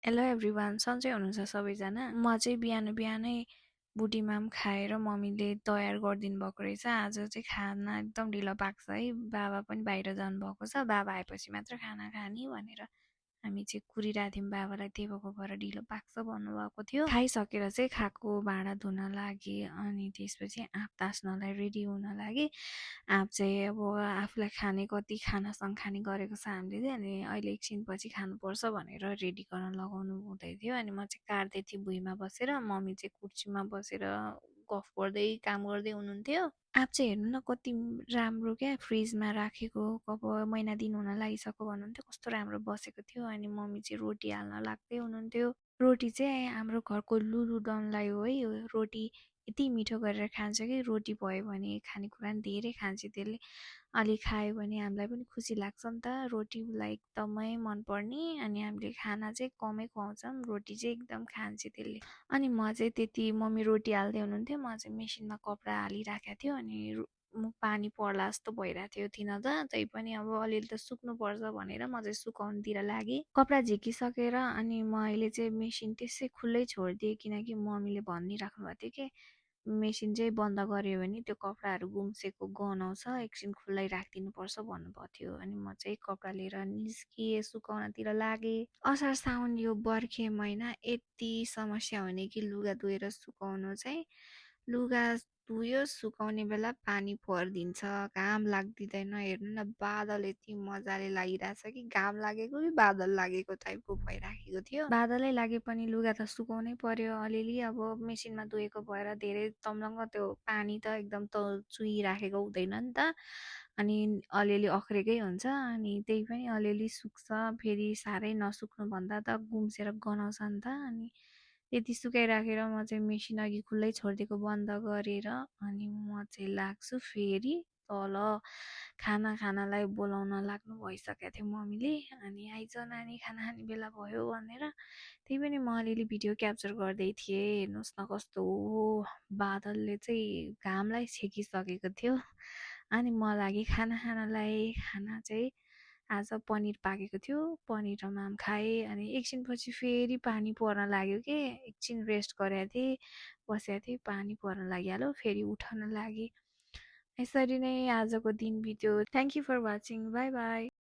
Hello everyone, सन्चै हुनुहुन्छ सबैजना? म चाहिँ बिहानै बुढीमाम खाएर मम्मीले तयार गरिदिनु भएको रहेछ। आज चाहिँ खाना एकदम ढिलो पाक्छ है। बाबा पनि बाहिर जानुभएको छ। बाबा आएपछि मात्र खाना खाने भनेर हामी चाहिँ कुरिरहेको थियौँ बाबालाई, त्यही भएको भएर ढिलो पाक्छ भन्नुभएको थियो। खाइसकेर चाहिँ खाएको भाँडा धुन लागे अनि त्यसपछि आँप तास्नलाई रेडी हुन लागे। आँप चाहिँ अब आफूलाई खाने कति खानासँग खाने गरेको छ हामीले चाहिँ, अनि अहिले एकछिनपछि खानुपर्छ भनेर रेडी गर्न लगाउनु हुँदै थियो। अनि म चाहिँ काट्दै थिएँ भुइँमा बसेर, मम्मी चाहिँ कुर्सीमा बसेर गफ गर्दै काम गर्दै हुनुहुन्थ्यो। आँप चाहिँ हेर्नु न कति राम्रो क्या, फ्रिजमा राखेको अब महिना दिन हुन लागिसक्यो भन्नुहुन्थ्यो, कस्तो राम्रो बसेको थियो। अनि मम्मी चाहिँ रोटी हाल्न लाग्दै हुनुहुन्थ्यो। रोटी चाहिँ हाम्रो घरको लुलु डनलाई हो है, रोटी यति मिठो गरेर खान्छ कि रोटी भयो भने खानेकुरा पनि धेरै खान्छ त्यसले। अलि खायो भने हामीलाई पनि खुसी लाग्छ नि त, रोटी उसलाई एकदमै मनपर्ने। अनि हामीले खाना चाहिँ कमै खुवाउँछौँ, रोटी चाहिँ एकदम खान्छ त्यसले। अनि म चाहिँ त्यति मम्मी रोटी हाल्दै हुनुहुन्थ्यो, म चाहिँ मेसिनमा कपडा हालिराखेको थियो। अनि पानी पर्ला जस्तो भइरहेको थियो थिन त, तै पनि अब अलिअलि त सुक्नुपर्छ भनेर म चाहिँ सुकाउनुतिर लागेँ। कपडा झिकिसकेर अनि म अहिले चाहिँ मेसिन त्यसै खुल्लै छोडिदिएँ, किनकि मम्मीले भनिराख्नु भएको थियो कि मेसिन चाहिँ बन्द गऱ्यो भने त्यो कपडाहरू गुम्सेको गनाउँछ, एकछिन खुल्लै राखिदिनुपर्छ भन्नुभएको थियो। अनि म चाहिँ कपडा लिएर निस्किएँ, सुकाउनतिर लागेँ। असार साउन यो बर्खे महिना यति समस्या हुने कि लुगा धोएर सुकाउनु चाहिँ, लुगा धुयो सुकाउने बेला पानी परिदिन्छ, घाम लाग्दिँदैन। हेर्नु न बादल यति मजाले लागिरहेछ कि घाम लागेको कि बादल लागेको टाइपको भइराखेको थियो। बादलै लागे पनि लुगा त सुकाउनै पर्यो अलिअलि, अब मेसिनमा धोएको भएर धेरै तम्लङ्ग त्यो पानी त एकदम त चुहिराखेको हुँदैन नि त, अनि अलिअलि अख्रेकै हुन्छ। अनि त्यही पनि अलिअलि सुक्छ, फेरि साह्रै नसुक्नुभन्दा त गुम्सेर गनाउँछ नि त। अनि त्यति सुकाइराखेर म चाहिँ मेसिन अघि खुल्लै छोडिदिएको बन्द गरेर अनि म चाहिँ लाग्छु फेरि तल। खानालाई बोलाउन लाग्नु भइसकेको थियो मम्मीले। अनि आइज नानी खाना खाने बेला भयो भनेर, त्यही पनि म अलिअलि भिडियो क्याप्चर गर्दै थिएँ। हेर्नुहोस् न कस्तो बादलले चाहिँ घामलाई छेकिसकेको थियो। अनि म लागि खाना खानलाई। खाना चाहिँ आज पनिर पाकेको थियो, पनिर र माम खाएँ। अनि एकछिनपछि फेरि पानी पर्न लाग्यो कि एकछिन रेस्ट गरेको थिएँ, बसेको थिएँ, पानी पर्न लागिहाल्यो, फेरि उठ्न लागेँ। यसरी नै आजको दिन बित्यो। Thank you for watching, bye by.